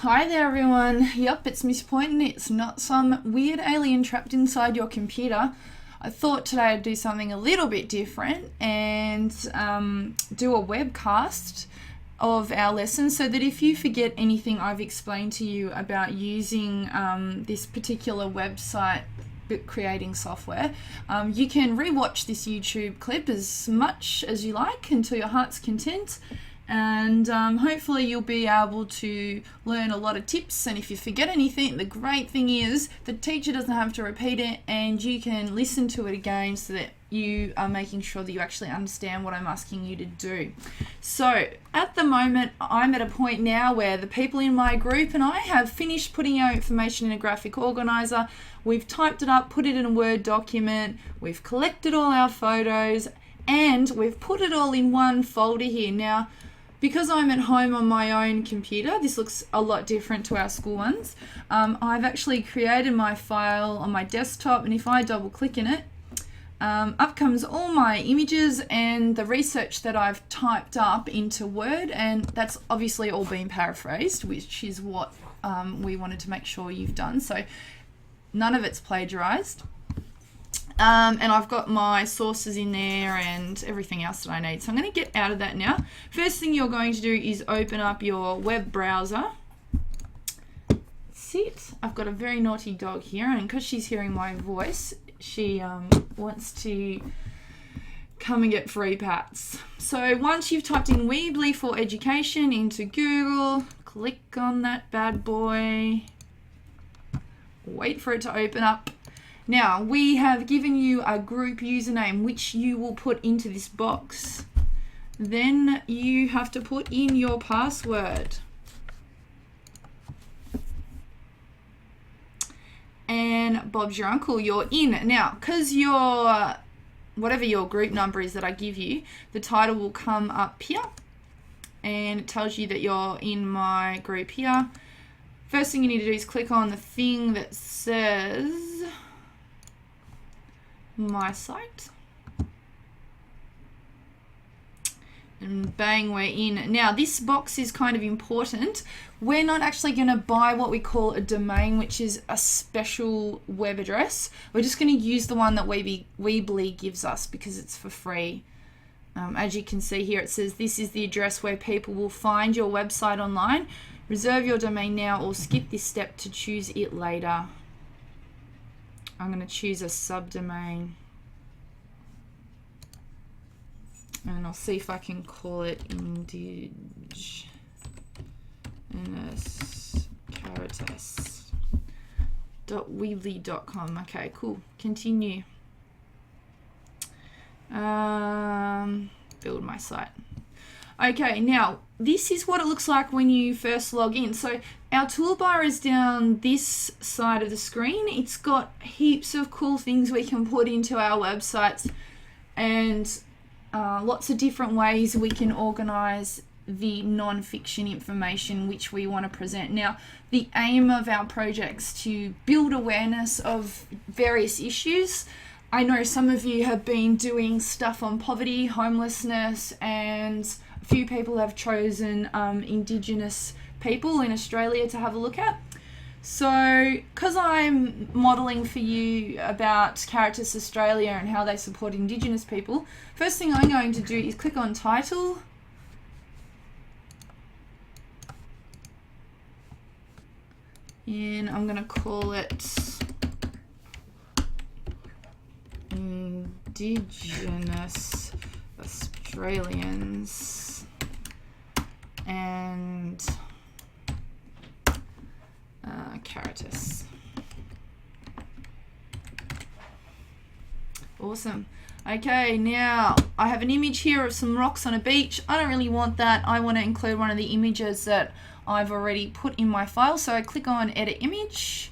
Hi there everyone. Yep, it's Miss Point and it's not some weird alien trapped inside your computer. I thought today I'd do something a little bit different and do a webcast of our lesson so that if you forget anything I've explained to you about using this particular website creating software, you can rewatch this YouTube clip as much as you like until your heart's content. And hopefully you'll be able to learn a lot of tips, and if you forget anything, the great thing is the teacher doesn't have to repeat it and you can listen to it again so that you are making sure that you actually understand what I'm asking you to do. So at the moment I'm at a point now where the people in my group and I have finished putting our information in a graphic organizer. We've typed it up, put it in a Word document, we've collected all our photos, and we've put it all in one folder here. Now, because I'm at home on my own computer, this looks a lot different to our school ones. I've actually created my file on my desktop, and if I double click in it, up comes all my images and the research that I've typed up into Word, and that's obviously all been paraphrased, which is what we wanted to make sure you've done. So none of it's plagiarized. And I've got my sources in there and everything else that I need. So I'm going to get out of that now. First thing you're going to do is open up your web browser. That's it. I've got a very naughty dog here, and because she's hearing my voice, she wants to come and get free pats. So once you've typed in Weebly for education into Google, click on that bad boy. Wait for it to open up. Now, we have given you a group username which you will put into this box. Then you have to put in your password. And Bob's your uncle, you're in. Now, because your whatever your group number is that I give you, the title will come up here and it tells you that you're in my group here. First thing you need to do is click on the thing that says my site, and bang, we're in. Now this box is kind of important. We're not actually going to buy what we call a domain, which is a special web address. We're just going to use the one that Weebly gives us because it's for free. As you can see here, it says this is the address where people will find your website online. Reserve your domain now or skip this step to choose it later. I'm going to choose a subdomain, and I'll see if I can call it indigenous.weebly.com. Okay, cool. Continue. Build my site. Okay, now this is what it looks like when you first log in. So our toolbar is down this side of the screen. It's got heaps of cool things we can put into our websites, and lots of different ways we can organize the non-fiction information which we want to present. Now, the aim of our project's to build awareness of various issues. I know some of you have been doing stuff on poverty, homelessness, and a few people have chosen Indigenous people in Australia to have a look at. So, because I'm modelling for you about Caritas Australia and how they support Indigenous people, first thing I'm going to do is click on title. And I'm going to call it Indigenous Australians and Caritas. Awesome. Okay, now I have an image here of some rocks on a beach. I don't really want that. I want to include one of the images that I've already put in my file. So I click on edit image.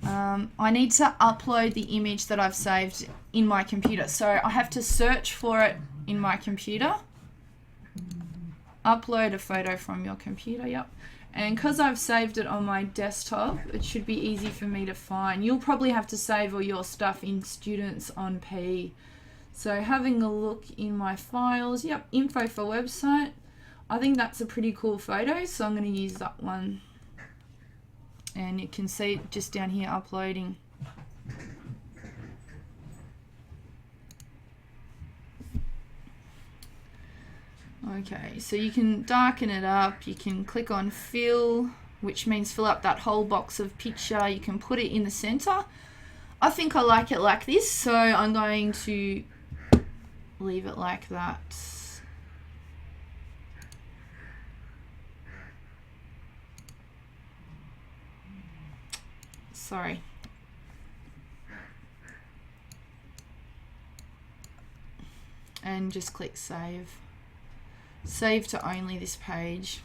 I need to upload the image that I've saved in my computer. So I have to search for it in my computer. Upload a photo from your computer, yep. And because I've saved it on my desktop, it should be easy for me to find. You'll probably have to save all your stuff in Students on P. So having a look in my files, yep, info for website. I think that's a pretty cool photo, so I'm going to use that one. and you can see it just down here uploading. Okay, so you can darken it up, you can click on fill, which means fill up that whole box of picture. You can put it in the center. I think I like it like this, so I'm going to leave it like that. Sorry. And just click save. Save to only this page.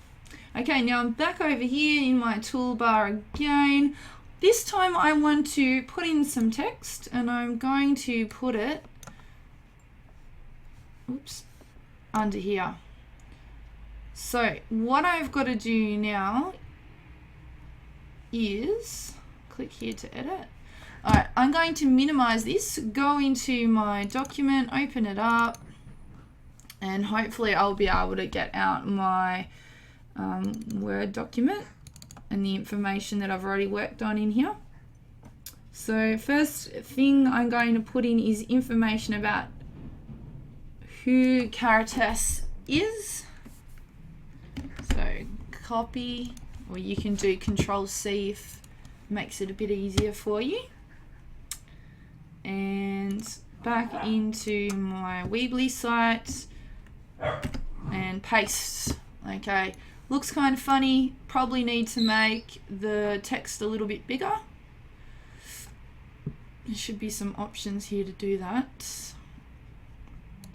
Okay, now I'm back over here in my toolbar again. This time I want to put in some text, and I'm going to put it, oops, under here. So what I've got to do now is click here to edit. Alright, I'm going to minimize this, go into my document, open it up, and hopefully I'll be able to get out my Word document and the information that I've already worked on in here. So first thing I'm going to put in is information about who Caritas is. So copy, or you can do Control-C if it makes it a bit easier for you. And back into my Weebly site and paste. Okay, looks kind of funny. Probably need to make the text a little bit bigger. There should be some options here to do that.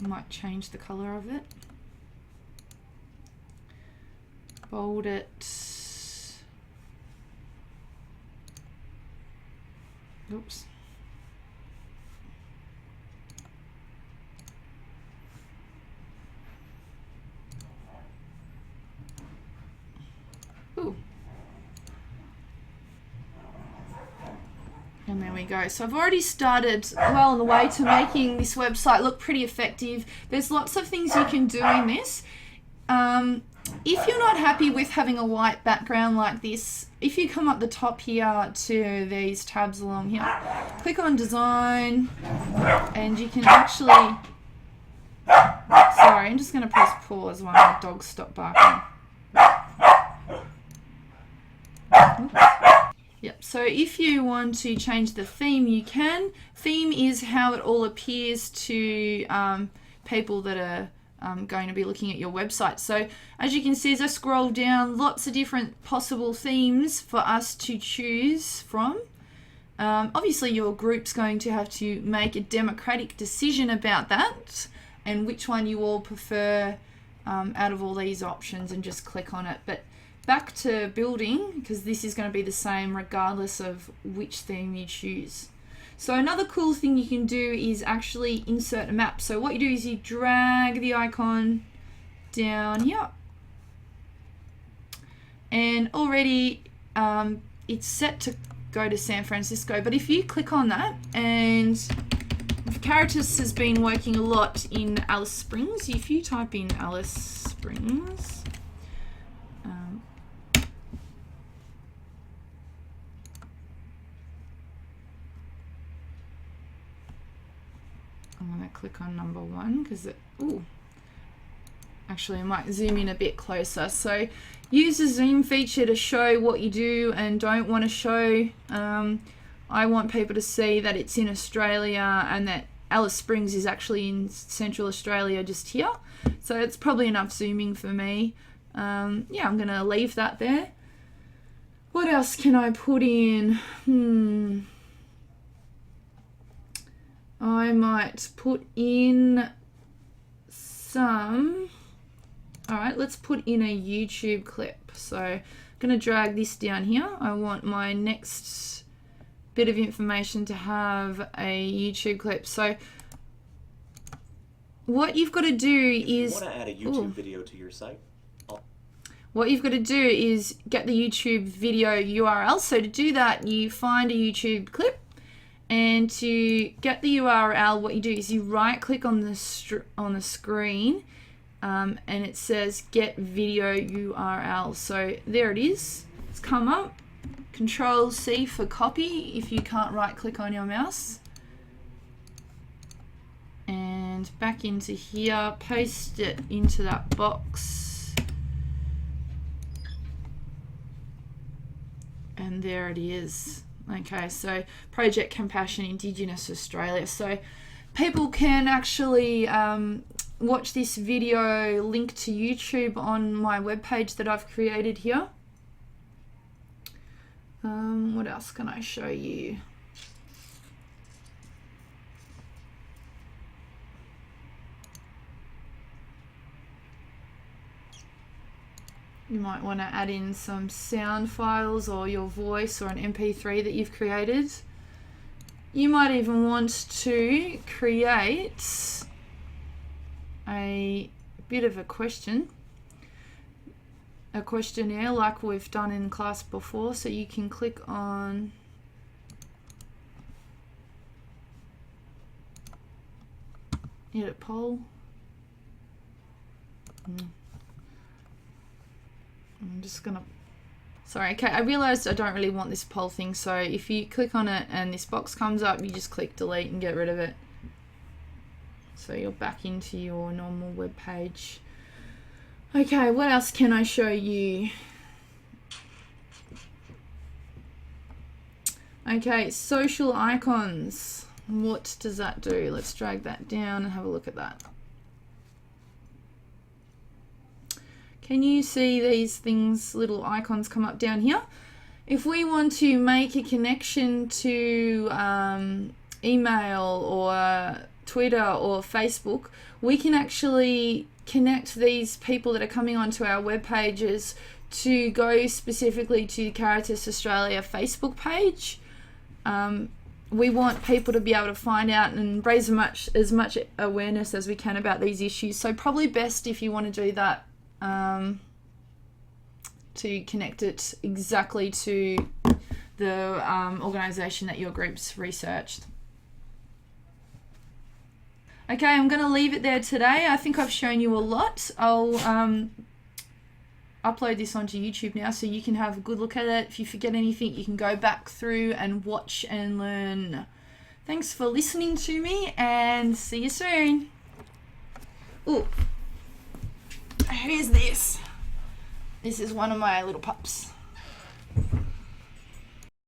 Might change the color of it. Bold it. Oops. Ooh. And there we go. So I've already started well on the way to making this website look pretty effective. There's lots of things you can do in this. If you're not happy with having a white background like this, if you come up the top here to these tabs along here, click on design, and you can actually, sorry, I'm just going to press pause while my dogs stop barking. Oops. Yep, so if you want to change the theme, you can. Theme is how it all appears to people that are going to be looking at your website. So as you can see, as I scroll down, lots of different possible themes for us to choose from. Obviously your group's going to have to make a democratic decision about that and which one you all prefer out of all these options, and just click on it. But back to building, because this is going to be the same regardless of which theme you choose. So another cool thing you can do is actually insert a map. So what you do is you drag the icon down here, and already it's set to go to San Francisco. But if you click on that, and Caritas has been working a lot in Alice Springs, if you type in Alice Springs, I'm going to click on number 1 because it, ooh, actually I might zoom in a bit closer. So use the zoom feature to show what you do and don't want to show. I want people to see that it's in Australia and that Alice Springs is actually in Central Australia just here. So it's probably enough zooming for me. Yeah, I'm going to leave that there. What else can I put in? I might put in some, alright, let's put in a YouTube clip. So I'm going to drag this down here. I want my next bit of information to have a YouTube clip. So what you've got to do is, if you want to add a YouTube video to your site, what you've got to do is get the YouTube video URL. So to do that, you find a YouTube clip. And to get the URL, what you do is you right click on the screen and it says get video URL. So there it is. It's come up. Control C for copy if you can't right click on your mouse. And back into here, paste it into that box. And there it is. Okay, so Project Compassion Indigenous Australia. So people can actually watch this video linked to YouTube on my webpage that I've created here. What else can I show you? You might want to add in some sound files or your voice or an MP3 that you've created. You might even want to create a bit of a questionnaire like we've done in class before. So you can click on edit poll. I'm just gonna, sorry, okay, I realized I don't really want this poll thing, so if you click on it and this box comes up, you just click delete and get rid of it. So you're back into your normal web page. Okay, what else can I show you? Okay, social icons. What does that do? Let's drag that down and have a look at that. Can you see these things, little icons come up down here? If we want to make a connection to email or Twitter or Facebook, we can actually connect these people that are coming onto our web pages to go specifically to the Caritas Australia Facebook page. We want people to be able to find out and raise as much awareness as we can about these issues. So probably best if you want to do that, to connect it exactly to the organisation that your group's researched. Okay, I'm going to leave it there today. I think I've shown you a lot. I'll upload this onto YouTube now so you can have a good look at it. If you forget anything, you can go back through and watch and learn. Thanks for listening to me and see you soon. Ooh. Who's this? This is one of my little pups.